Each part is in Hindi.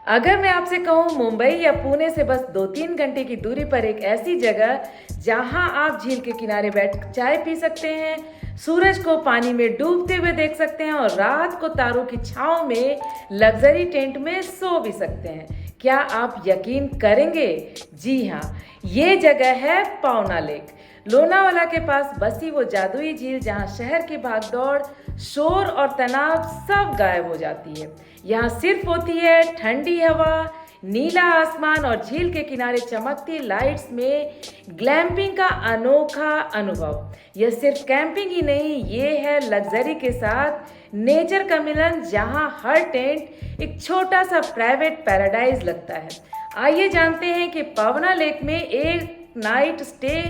अगर मैं आपसे कहूँ मुंबई या पुणे से बस 2-3 घंटे की दूरी पर एक ऐसी जगह जहां आप झील के किनारे बैठ चाय पी सकते हैं, सूरज को पानी में डूबते हुए देख सकते हैं और रात को तारों की छांव में लग्जरी टेंट में सो भी सकते हैं, क्या आप यकीन करेंगे? जी हाँ, ये जगह है पावना लेक। लोनावाला के पास बसी वो जादुई झील जहां शहर की भागदौड़, शोर और तनाव सब गायब हो जाती है। यहाँ सिर्फ होती है ठंडी हवा, नीला आसमान और झील के किनारे चमकती लाइट्स में ग्लैम्पिंग का अनोखा अनुभव। यह सिर्फ कैंपिंग ही नहीं, ये है लग्जरी के साथ नेचर का मिलन जहां हर टेंट एक छोटा सा प्राइवेट पैराडाइज लगता है। आइए जानते हैं कि पावना लेक में एक नाइट स्टे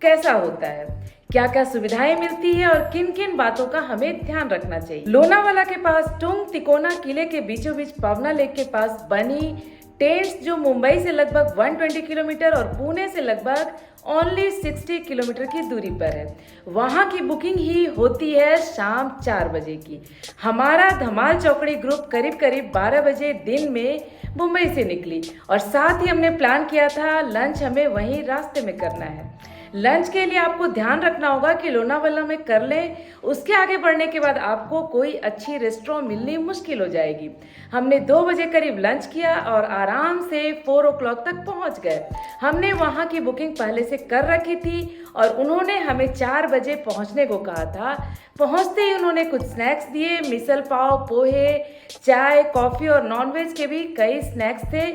कैसा होता है, क्या क्या सुविधाएं मिलती है और किन किन बातों का हमें ध्यान रखना चाहिए। लोनावाला के पास टुंग तिकोना किले के बीचों बीच पावना लेक के पास बनी टेंट्स जो मुंबई से लगभग 120 किलोमीटर और पुणे से लगभग ओनली 60 किलोमीटर की दूरी पर है। वहाँ की बुकिंग ही होती है शाम 4 बजे की। हमारा धमाल चौकड़ी ग्रुप करीब करीब 12 बजे दिन में मुंबई से निकली और साथ ही हमने प्लान किया था लंच हमें वहीं रास्ते में करना है। लंच के लिए आपको ध्यान रखना होगा कि लोनावाला में कर लें, उसके आगे बढ़ने के बाद आपको कोई अच्छी रेस्टोरेंट मिलनी मुश्किल हो जाएगी। हमने 2 बजे करीब लंच किया और आराम से 4 o'clock तक पहुंच गए। हमने वहां की बुकिंग पहले से कर रखी थी और उन्होंने हमें 4 बजे पहुंचने को कहा था। पहुंचते ही उन्होंने कुछ स्नैक्स दिए, मिसल पाव, पोहे, चाय, कॉफ़ी और नॉनवेज के भी कई स्नैक्स थे।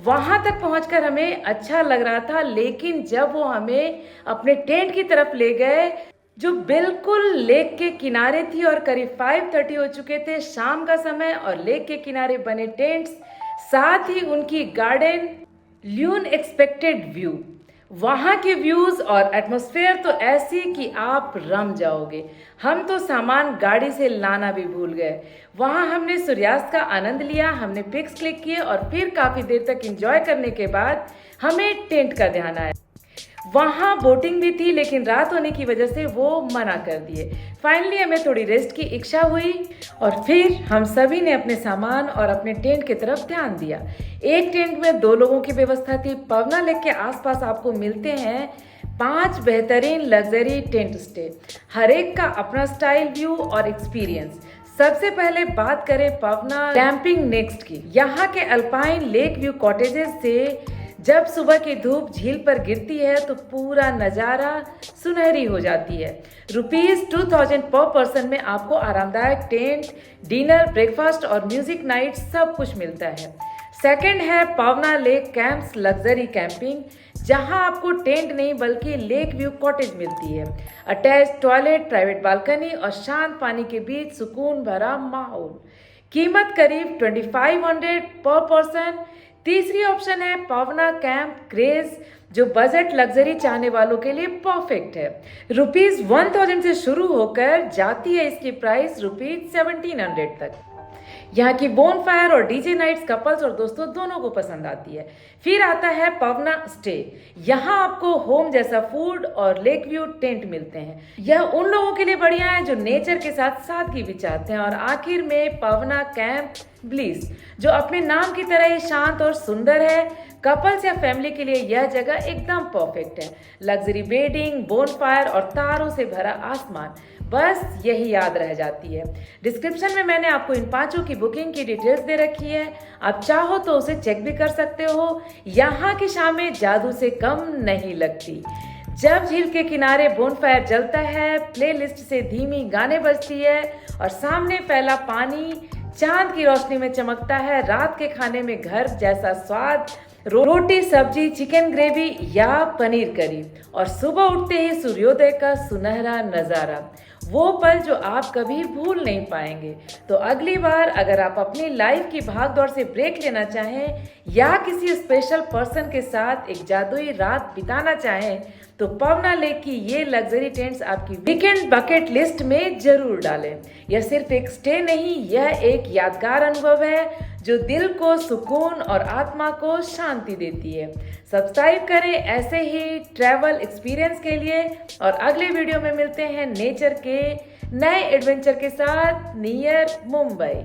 वहाँ तक पहुँचकर हमें अच्छा लग रहा था, लेकिन जब वो हमें अपने टेंट की तरफ ले गए जो बिल्कुल लेक के किनारे थी और करीब 5:30 हो चुके थे, शाम का समय, और लेक के किनारे बने टेंट्स, साथ ही उनकी गार्डन ल्यून एक्सपेक्टेड व्यू, वहाँ के व्यूज़ और एटमॉस्फेयर तो ऐसी कि आप रम जाओगे। हम तो सामान गाड़ी से लाना भी भूल गए। वहाँ हमने सूर्यास्त का आनंद लिया, हमने पिक्स क्लिक किए और फिर काफ़ी देर तक एंजॉय करने के बाद हमें टेंट का ध्यान आया। वहाँ बोटिंग भी थी लेकिन रात होने की वजह से वो मना कर दिए। फाइनली हमें थोड़ी रेस्ट की इच्छा हुई और फिर हम सभी ने अपने सामान और अपने टेंट की तरफ ध्यान दिया। एक टेंट में 2 लोगों की व्यवस्था थी। पावना लेक के आसपास आपको मिलते हैं 5 बेहतरीन लग्जरी टेंट स्टे, हर एक का अपना स्टाइल, व्यू और एक्सपीरियंस। सबसे पहले बात करें पावना कैंपिंग नेक्स्ट की। यहाँ के अल्पाइन लेक व्यू कॉटेजेस से जब सुबह की धूप झील पर गिरती है तो पूरा नज़ारा सुनहरी हो जाती है। ₹2000 पर पर्सन में आपको आरामदायक टेंट, डिनर, ब्रेकफास्ट और म्यूजिक नाइट सब कुछ मिलता है। सेकंड है पावना लेक कैंप्स लग्जरी कैंपिंग, जहां आपको टेंट नहीं बल्कि लेक व्यू कॉटेज मिलती है। अटैच टॉयलेट, प्राइवेट बालकनी और शांत पानी के बीच सुकून भरा माहौल। कीमत करीब 2500 पर पर्सन। तीसरी ऑप्शन है पावना कैंप क्रेज, जो बजट लग्जरी चाहने वालों के लिए परफेक्ट है। ₹1000 से शुरू होकर जाती है इसकी प्राइस ₹1700 तक। यहाँ की बोनफायर और डीजे नाइट्स कपल्स और दोस्तों दोनों को पसंद आती है। फिर आता है पावना स्टे। यहाँ आपको होम जैसा फूड और लेक व्यू टेंट मिलते हैं। यह उन लोगों के लिए बढ़िया है जो नेचर के साथ सादगी भी चाहते हैं। और आखिर में पावना कैंप ब्लिस, जो अपने नाम की तरह ही शांत और सुंदर है। कपल्स या फैमिली के लिए यह जगह एकदम परफेक्ट है। लग्जरी बेडिंग, बोनफायर और तारों से भरा आसमान, बस यही याद रह जाती है। डिस्क्रिप्शन में मैंने आपको इन 5 की बुकिंग की डिटेल्स दे रखी है, आप चाहो तो उसे चेक भी कर सकते हो। यहाँ की शामें जादू से कम नहीं लगती। जब झील के किनारे बोनफायर जलता है, प्लेलिस्ट से धीमी गाने बजती है और सामने फैला पानी चांद की रोशनी में चमकता है, रात के खाने में घर जैसा स्वाद, रोटी, सब्जी, चिकन ग्रेवी या पनीर करी, और सुबह उठते ही सूर्योदय का सुनहरा नज़ारा, वो पल जो आप कभी भूल नहीं पाएंगे। तो अगली बार अगर आप अपनी लाइफ की भागदौड़ से ब्रेक लेना चाहें या किसी स्पेशल पर्सन के साथ एक जादुई रात बिताना चाहें तो पावना लेक की ये लग्जरी टेंट्स आपकी वीकेंड बकेट लिस्ट में जरूर डालें। यह सिर्फ एक स्टे नहीं, यह एक यादगार अनुभव है जो दिल को सुकून और आत्मा को शांति देती है। सब्सक्राइब करें ऐसे ही ट्रैवल एक्सपीरियंस के लिए और अगले वीडियो में मिलते हैं नेचर के नए एडवेंचर के साथ नियर मुंबई।